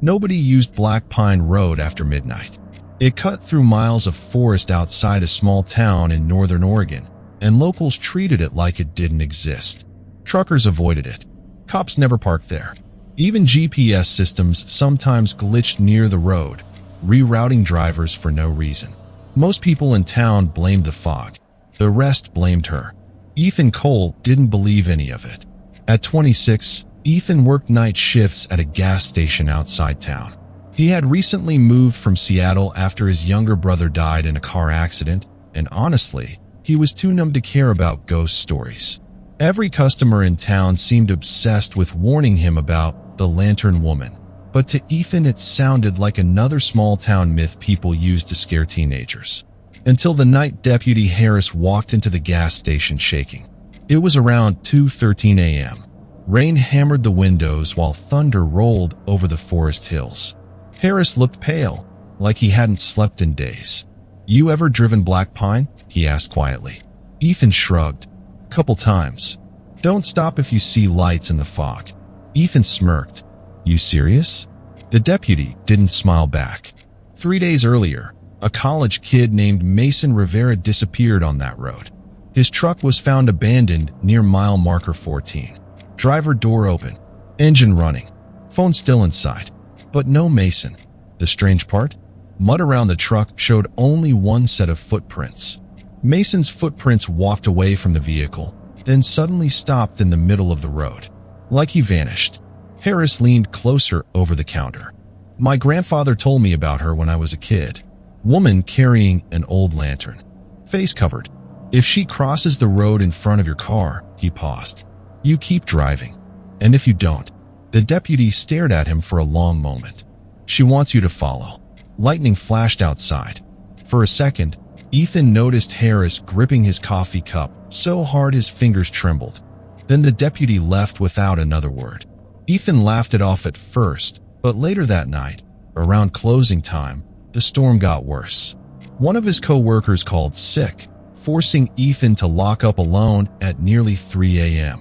Nobody used Black Pine Road after midnight. It cut through miles of forest outside a small town in northern Oregon, and locals treated it like it didn't exist. Truckers avoided it. Cops never parked there. Even GPS systems sometimes glitched near the road, rerouting drivers for no reason. Most people in town blamed the fog. The rest blamed her. Ethan Cole didn't believe any of it. At 26, Ethan worked night shifts at a gas station outside town. He had recently moved from Seattle after his younger brother died in a car accident, and honestly, he was too numb to care about ghost stories. Every customer in town seemed obsessed with warning him about the Lantern Woman, but to Ethan it sounded like another small-town myth people used to scare teenagers. Until the night Deputy Harris walked into the gas station shaking. It was around 2:13 a.m. Rain hammered the windows while thunder rolled over the forest hills. Harris looked pale, like he hadn't slept in days. "You ever driven Black Pine?" he asked quietly. Ethan shrugged. "Couple times. Don't stop if you see lights in the fog." Ethan smirked. "You serious?" The deputy didn't smile back. 3 days earlier, a college kid named Mason Rivera disappeared on that road. His truck was found abandoned near mile marker 14. Driver door open, engine running, phone still inside, but no Mason. The strange part? Mud around the truck showed only one set of footprints. Mason's footprints walked away from the vehicle, then suddenly stopped in the middle of the road. Like he vanished. Harris leaned closer over the counter. "My grandfather told me about her when I was a kid. Woman carrying an old lantern. Face covered. If she crosses the road in front of your car," he paused, "you keep driving. And if you don't." The deputy stared at him for a long moment. "She wants you to follow." Lightning flashed outside. For a second, Ethan noticed Harris gripping his coffee cup so hard his fingers trembled. Then the deputy left without another word. Ethan laughed it off at first, but later that night, around closing time, the storm got worse. One of his co-workers called sick, forcing Ethan to lock up alone at nearly 3 a.m.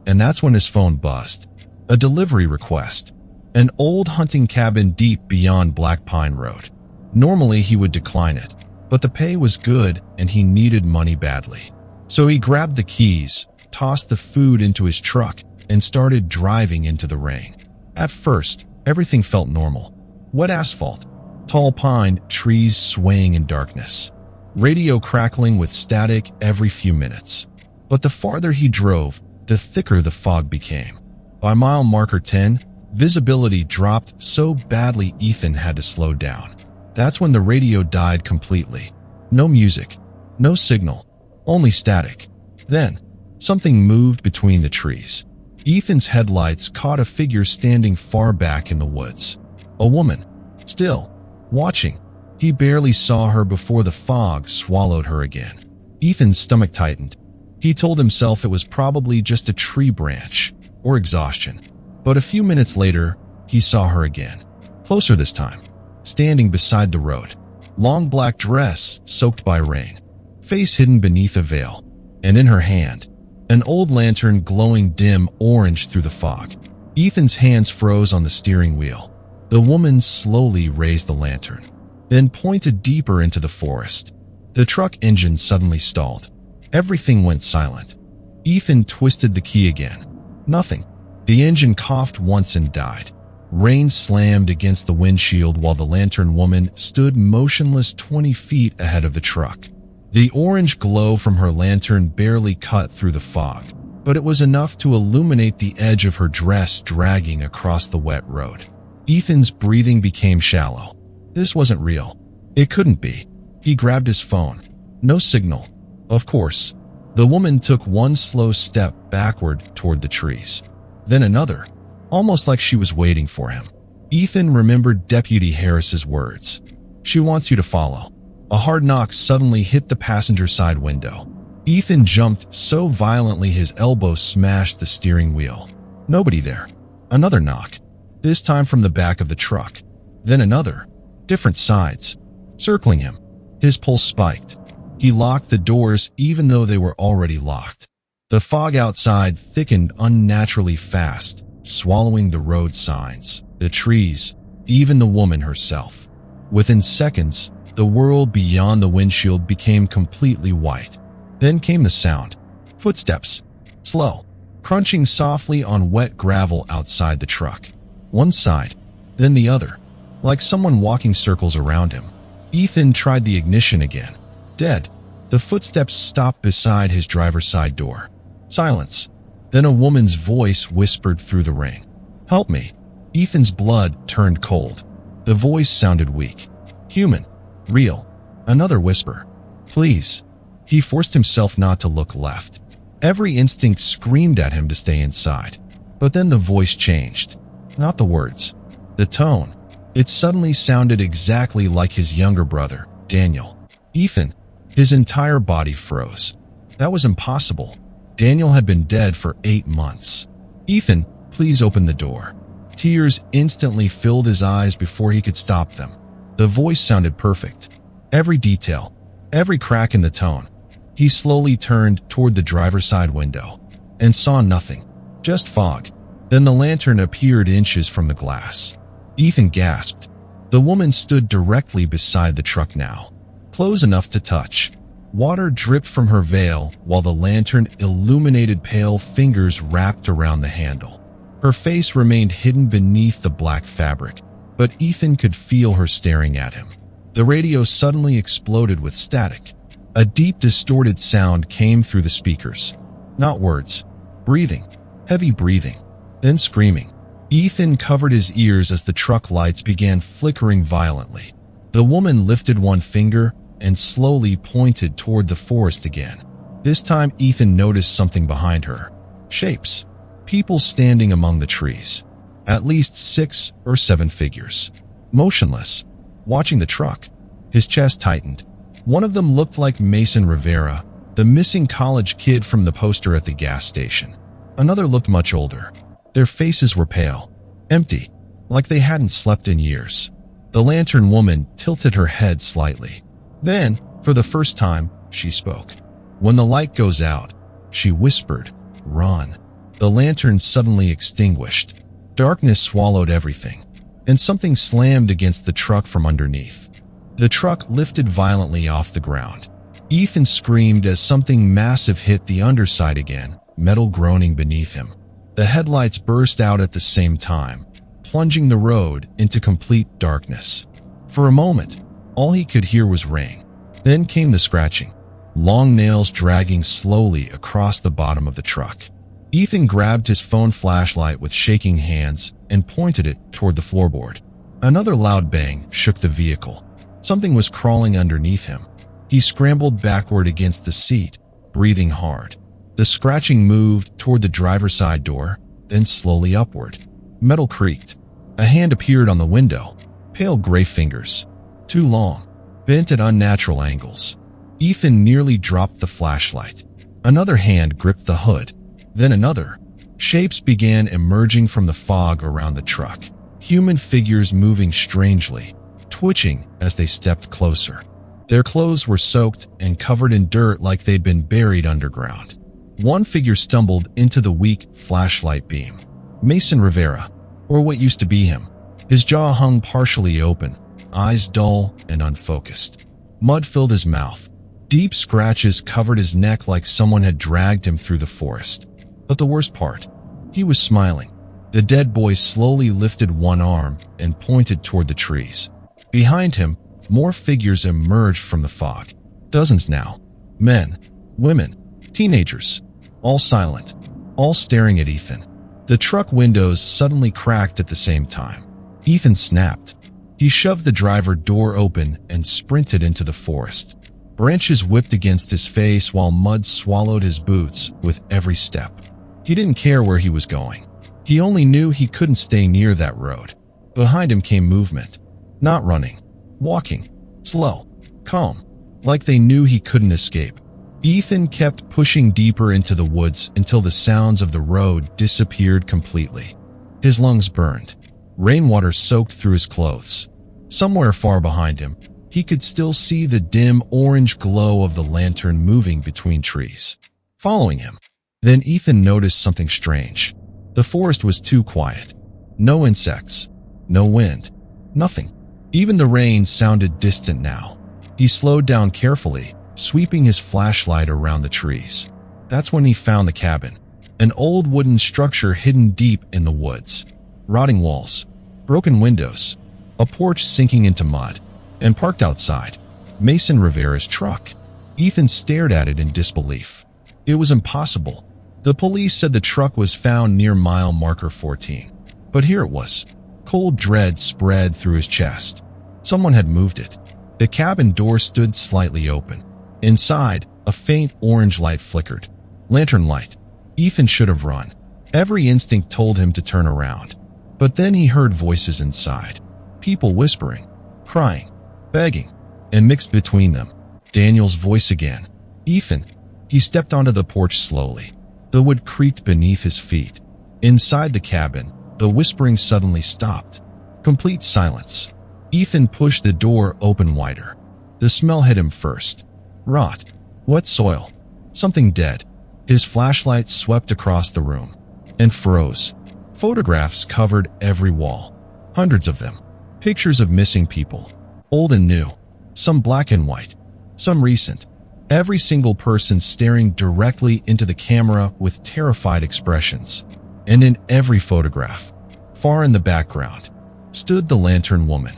And that's when his phone buzzed. A delivery request. An old hunting cabin deep beyond Black Pine Road. Normally he would decline it, but the pay was good and he needed money badly. So he grabbed the keys, tossed the food into his truck, and started driving into the rain. At first, everything felt normal. Wet asphalt, tall pine trees swaying in darkness, radio crackling with static every few minutes. But the farther he drove, the thicker the fog became. By mile marker 10, visibility dropped so badly Ethan had to slow down. That's when the radio died completely. No music, no signal, only static. Then, something moved between the trees. Ethan's headlights caught a figure standing far back in the woods. A woman, still, watching. He barely saw her before the fog swallowed her again. Ethan's stomach tightened. He told himself it was probably just a tree branch or exhaustion. But a few minutes later, he saw her again. Closer this time, standing beside the road. Long black dress soaked by rain, face hidden beneath a veil, and in her hand, an old lantern glowing dim orange through the fog. Ethan's hands froze on the steering wheel. The woman slowly raised the lantern, then pointed deeper into the forest. The truck engine suddenly stalled. Everything went silent. Ethan twisted the key again. Nothing. The engine coughed once and died. Rain slammed against the windshield while the lantern woman stood motionless 20 feet ahead of the truck. The orange glow from her lantern barely cut through the fog, but it was enough to illuminate the edge of her dress dragging across the wet road. Ethan's breathing became shallow. This wasn't real. It couldn't be. He grabbed his phone. No signal. Of course. The woman took one slow step backward toward the trees. Then another, almost like she was waiting for him. Ethan remembered Deputy Harris's words. "She wants you to follow." A hard knock suddenly hit the passenger side window. Ethan jumped so violently his elbow smashed the steering wheel. Nobody there. Another knock, this time from the back of the truck. Then another, different sides, circling him. His pulse spiked. He locked the doors even though they were already locked. The fog outside thickened unnaturally fast, swallowing the road signs, the trees, even the woman herself. Within seconds, the world beyond the windshield became completely white. Then came the sound. Footsteps. Slow. Crunching softly on wet gravel outside the truck. One side, then the other, like someone walking circles around him. Ethan tried the ignition again. Dead. The footsteps stopped beside his driver's side door. Silence. Then a woman's voice whispered through the rain. "Help me." Ethan's blood turned cold. The voice sounded weak. Human. Real. Another whisper. "Please." He forced himself not to look left. Every instinct screamed at him to stay inside. But then the voice changed. Not the words. The tone. It suddenly sounded exactly like his younger brother, Daniel. Ethan. His entire body froze. That was impossible. Daniel had been dead for 8 months. "Ethan, please open the door." Tears instantly filled his eyes before he could stop them. The voice sounded perfect. Every detail, every crack in the tone. He slowly turned toward the driver's side window and saw nothing, just fog. Then the lantern appeared inches from the glass. Ethan gasped. The woman stood directly beside the truck now, close enough to touch. Water dripped from her veil while the lantern illuminated pale fingers wrapped around the handle. Her face remained hidden beneath the black fabric, but Ethan could feel her staring at him. The radio suddenly exploded with static. A deep, distorted sound came through the speakers. Not words. Breathing. Heavy breathing. Then screaming. Ethan covered his ears as the truck lights began flickering violently. The woman lifted one finger and slowly pointed toward the forest again. This time Ethan noticed something behind her. Shapes. People standing among the trees. At least 6 or 7 figures. Motionless. Watching the truck. His chest tightened. One of them looked like Mason Rivera, the missing college kid from the poster at the gas station. Another looked much older. Their faces were pale. Empty. Like they hadn't slept in years. The lantern woman tilted her head slightly. Then, for the first time, she spoke. "When the light goes out," she whispered, "run." The lantern suddenly extinguished. Darkness swallowed everything, and something slammed against the truck from underneath. The truck lifted violently off the ground. Ethan screamed as something massive hit the underside again, metal groaning beneath him. The headlights burst out at the same time, plunging the road into complete darkness. For a moment, all he could hear was rain. Then came the scratching, long nails dragging slowly across the bottom of the truck. Ethan grabbed his phone flashlight with shaking hands and pointed it toward the floorboard. Another loud bang shook the vehicle. Something was crawling underneath him. He scrambled backward against the seat, breathing hard. The scratching moved toward the driver's side door, then slowly upward. Metal creaked. A hand appeared on the window. Pale gray fingers. Too long. Bent at unnatural angles. Ethan nearly dropped the flashlight. Another hand gripped the hood. Then another. Shapes began emerging from the fog around the truck. Human figures moving strangely, twitching as they stepped closer. Their clothes were soaked and covered in dirt like they'd been buried underground. One figure stumbled into the weak flashlight beam. Mason Rivera, or what used to be him. His jaw hung partially open, eyes dull and unfocused. Mud filled his mouth. Deep scratches covered his neck like someone had dragged him through the forest. But the worst part, he was smiling. The dead boy slowly lifted one arm and pointed toward the trees. Behind him, more figures emerged from the fog. Dozens now. Men, women, teenagers. All silent. All staring at Ethan. The truck windows suddenly cracked at the same time. Ethan snapped. He shoved the driver door open and sprinted into the forest. Branches whipped against his face while mud swallowed his boots with every step. He didn't care where he was going. He only knew he couldn't stay near that road. Behind him came movement. Not running. Walking. Slow. Calm. Like they knew he couldn't escape. Ethan kept pushing deeper into the woods until the sounds of the road disappeared completely. His lungs burned. Rainwater soaked through his clothes. Somewhere far behind him, he could still see the dim orange glow of the lantern moving between trees, following him. Then Ethan noticed something strange. The forest was too quiet. No insects. No wind. Nothing. Even the rain sounded distant now. He slowed down carefully, sweeping his flashlight around the trees. That's when he found the cabin. An old wooden structure hidden deep in the woods. Rotting walls, broken windows, a porch sinking into mud, and parked outside, Mason Rivera's truck. Ethan stared at it in disbelief. It was impossible. The police said the truck was found near mile marker 14. But here it was. Cold dread spread through his chest. Someone had moved it. The cabin door stood slightly open. Inside, a faint orange light flickered. Lantern light. Ethan should have run. Every instinct told him to turn around. But then he heard voices inside. People whispering, crying, begging, and mixed between them, Daniel's voice again. Ethan. He stepped onto the porch slowly. The wood creaked beneath his feet. Inside the cabin, the whispering suddenly stopped. Complete silence. Ethan pushed the door open wider. The smell hit him first. Rot. Wet soil. Something dead. His flashlight swept across the room and froze. Photographs covered every wall. Hundreds of them. Pictures of missing people. Old and new. Some black and white. Some recent. Every single person staring directly into the camera with terrified expressions. And in every photograph, far in the background, stood the lantern woman.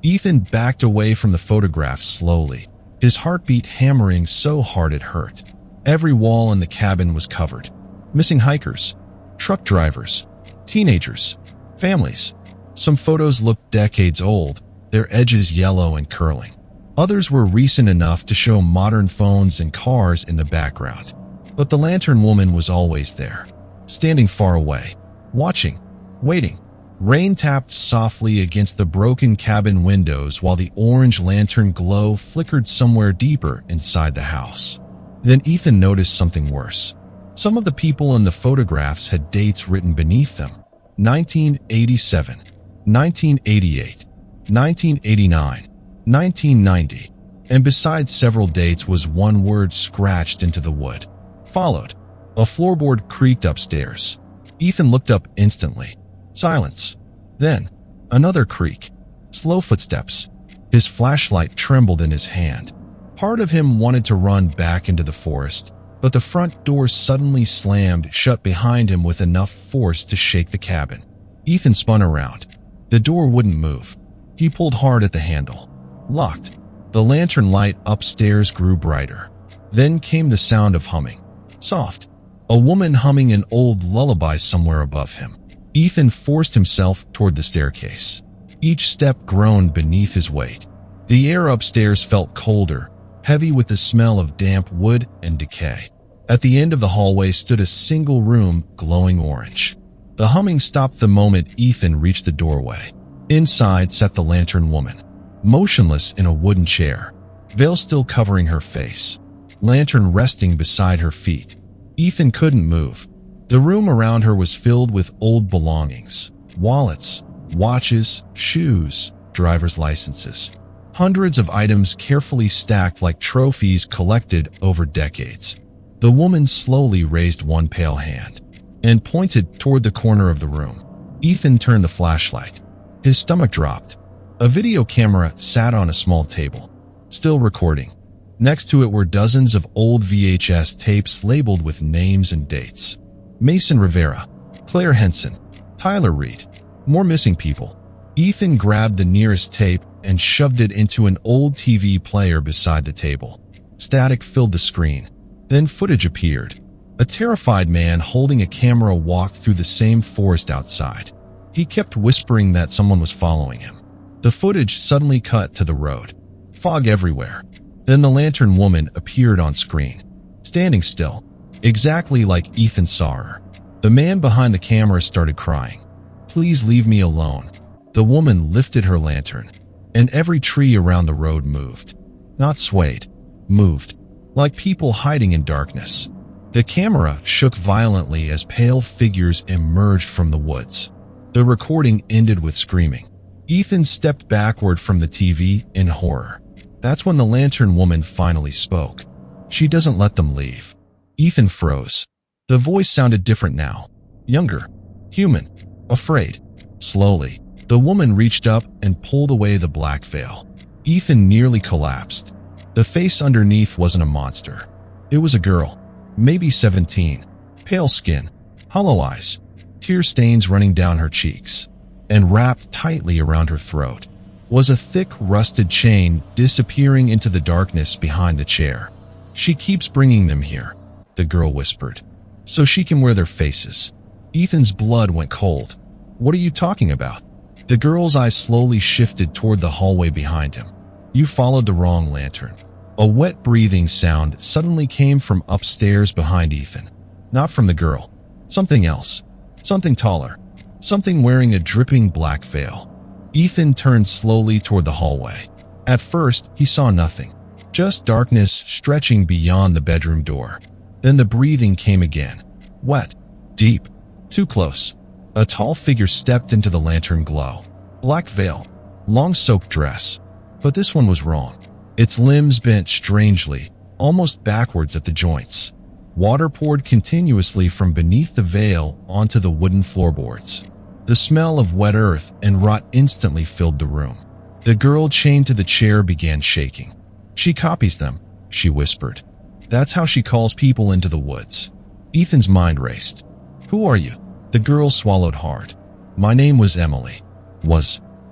Ethan backed away from the photograph slowly, his heartbeat hammering so hard it hurt. Every wall in the cabin was covered. Missing hikers, truck drivers, teenagers, families. Some photos looked decades old, their edges yellow and curling. Others were recent enough to show modern phones and cars in the background. But the lantern woman was always there, standing far away, watching, waiting. Rain tapped softly against the broken cabin windows while the orange lantern glow flickered somewhere deeper inside the house. Then Ethan noticed something worse. Some of the people in the photographs had dates written beneath them. 1987, 1988, 1989, 1990, and beside several dates was one word scratched into the wood. Followed. A floorboard creaked upstairs. Ethan looked up instantly. Silence. Then, another creak. Slow footsteps. His flashlight trembled in his hand. Part of him wanted to run back into the forest, but the front door suddenly slammed shut behind him with enough force to shake the cabin. Ethan spun around. The door wouldn't move. He pulled hard at the handle. Locked. The lantern light upstairs grew brighter. Then came the sound of humming. Soft. A woman humming an old lullaby somewhere above him. Ethan forced himself toward the staircase. Each step groaned beneath his weight. The air upstairs felt colder, heavy with the smell of damp wood and decay. At the end of the hallway stood a single room glowing orange. The humming stopped the moment Ethan reached the doorway. Inside sat the lantern woman, motionless in a wooden chair, veil still covering her face, lantern resting beside her feet. Ethan couldn't move. The room around her was filled with old belongings, wallets, watches, shoes, driver's licenses. Hundreds of items carefully stacked like trophies collected over decades. The woman slowly raised one pale hand and pointed toward the corner of the room. Ethan turned the flashlight. His stomach dropped. A video camera sat on a small table, still recording. Next to it were dozens of old VHS tapes labeled with names and dates. Mason Rivera, Claire Henson, Tyler Reed, more missing people. Ethan grabbed the nearest tape and shoved it into an old TV player beside the table. Static filled the screen. Then footage appeared. A terrified man holding a camera walked through the same forest outside. He kept whispering that someone was following him. The footage suddenly cut to the road. Fog everywhere. Then the lantern woman appeared on screen, standing still, exactly like Ethan saw her. The man behind the camera started crying. "Please leave me alone." The woman lifted her lantern, and every tree around the road moved. Not swayed, moved, like people hiding in darkness. The camera shook violently as pale figures emerged from the woods. The recording ended with screaming. Ethan stepped backward from the TV in horror. That's when the lantern woman finally spoke. "She doesn't let them leave." Ethan froze. The voice sounded different now. Younger. Human. Afraid. Slowly, The woman reached up and pulled away the black veil. Ethan nearly collapsed. The face underneath wasn't a monster. It was a girl, maybe 17, pale skin, hollow eyes, tear stains running down her cheeks, and wrapped tightly around her throat was a thick, rusted chain disappearing into the darkness behind the chair. "She keeps bringing them here," the girl whispered, "so she can wear their faces." Ethan's blood went cold. "What are you talking about?" The girl's eyes slowly shifted toward the hallway behind him. "You followed the wrong lantern." A wet breathing sound suddenly came from upstairs behind Ethan. Not from the girl. Something else. Something taller. Something wearing a dripping black veil. Ethan turned slowly toward the hallway. At first, he saw nothing. Just darkness stretching beyond the bedroom door. Then the breathing came again. Wet. Deep. Too close. A tall figure stepped into the lantern glow. Black veil. Long soaked dress. But this one was wrong. Its limbs bent strangely, almost backwards at the joints. Water poured continuously from beneath the veil onto the wooden floorboards. The smell of wet earth and rot instantly filled the room. The girl chained to the chair began shaking. "She copies them," she whispered. "That's how she calls people into the woods." Ethan's mind raced. "Who are you?" The girl swallowed hard. "My name was Emily."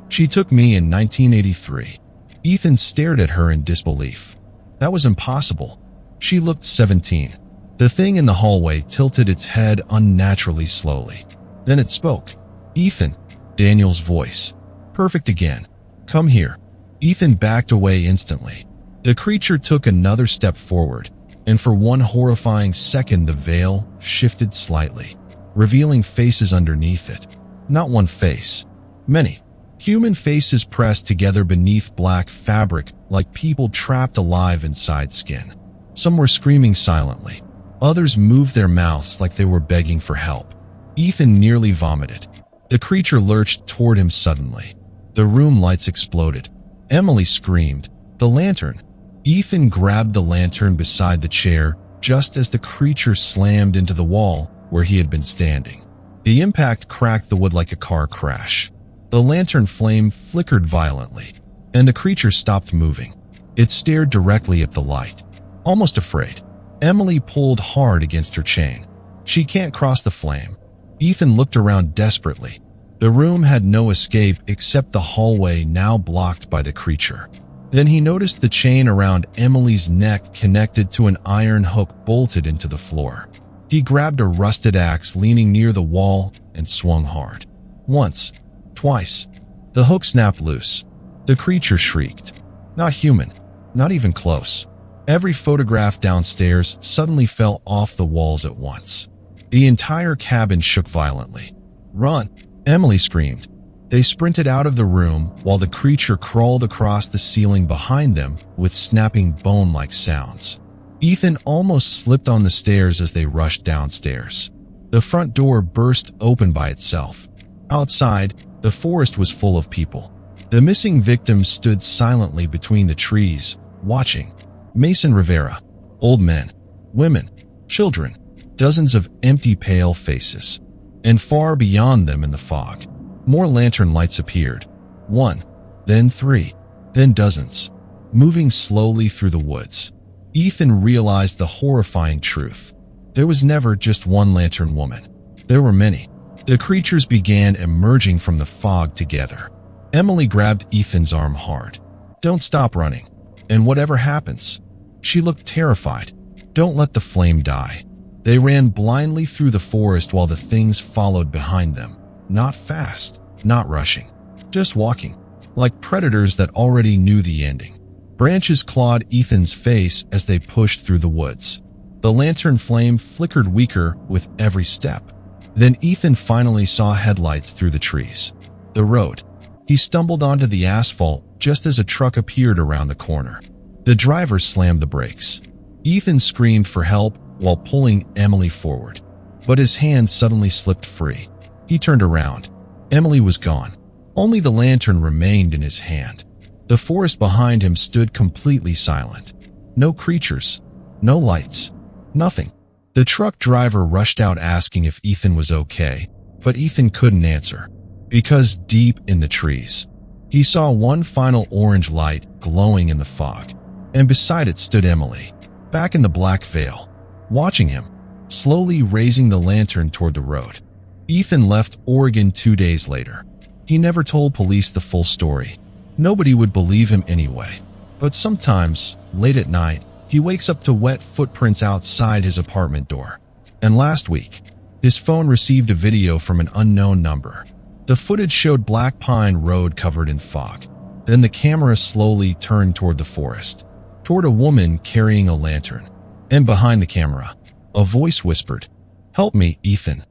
She took me in 1983. Ethan stared at her in disbelief. That was impossible. She looked 17. The thing in the hallway tilted its head unnaturally slowly. Then it spoke. "Ethan," Daniel's voice. "Perfect again. Come here." Ethan backed away instantly. The creature took another step forward, and for one horrifying second the veil shifted slightly, revealing faces underneath it. Not one face. Many. Human faces pressed together beneath black fabric like people trapped alive inside skin. Some were screaming silently. Others moved their mouths like they were begging for help. Ethan nearly vomited. The creature lurched toward him suddenly. The room lights exploded. Emily screamed. "The lantern!" Ethan grabbed the lantern beside the chair just as the creature slammed into the wall where he had been standing. The impact cracked the wood like a car crash. The lantern flame flickered violently, and the creature stopped moving. It stared directly at the light, almost afraid. Emily pulled hard against her chain. "She can't cross the flame." Ethan looked around desperately. The room had no escape except the hallway now blocked by the creature. Then he noticed the chain around Emily's neck connected to an iron hook bolted into the floor. He grabbed a rusted axe leaning near the wall and swung hard. Once. Twice. The hook snapped loose. The creature shrieked. Not human. Not even close. Every photograph downstairs suddenly fell off the walls at once. The entire cabin shook violently. "Run!" Emily screamed. They sprinted out of the room while the creature crawled across the ceiling behind them with snapping bone-like sounds. Ethan almost slipped on the stairs as they rushed downstairs. The front door burst open by itself. Outside, the forest was full of people. The missing victims stood silently between the trees, watching. Mason Rivera. Old men. Women. Children. Dozens of empty, pale faces. And far beyond them in the fog, more lantern lights appeared. 1, then 3, then dozens, moving slowly through the woods. Ethan realized the horrifying truth. There was never just one lantern woman. There were many. The creatures began emerging from the fog together. Emily grabbed Ethan's arm hard. "Don't stop running. And whatever happens." She looked terrified. "Don't let the flame die." They ran blindly through the forest while the things followed behind them. Not fast, not rushing, just walking, like predators that already knew the ending. Branches clawed Ethan's face as they pushed through the woods. The lantern flame flickered weaker with every step. Then Ethan finally saw headlights through the trees. The road. He stumbled onto the asphalt just as a truck appeared around the corner. The driver slammed the brakes. Ethan screamed for help while pulling Emily forward, but his hand suddenly slipped free. He turned around. Emily was gone. Only the lantern remained in his hand. The forest behind him stood completely silent. No creatures. No lights. Nothing. The truck driver rushed out asking if Ethan was okay, but Ethan couldn't answer. because deep in the trees, he saw one final orange light glowing in the fog, and beside it stood Emily, back in the black veil, watching him, slowly raising the lantern toward the road. Ethan left Oregon 2 days later. He never told police the full story. Nobody would believe him anyway. But sometimes, late at night, he wakes up to wet footprints outside his apartment door. And last week, his phone received a video from an unknown number. The footage showed Black Pine Road covered in fog. Then the camera slowly turned toward the forest, toward a woman carrying a lantern. And behind the camera, a voice whispered, "Help me, Ethan."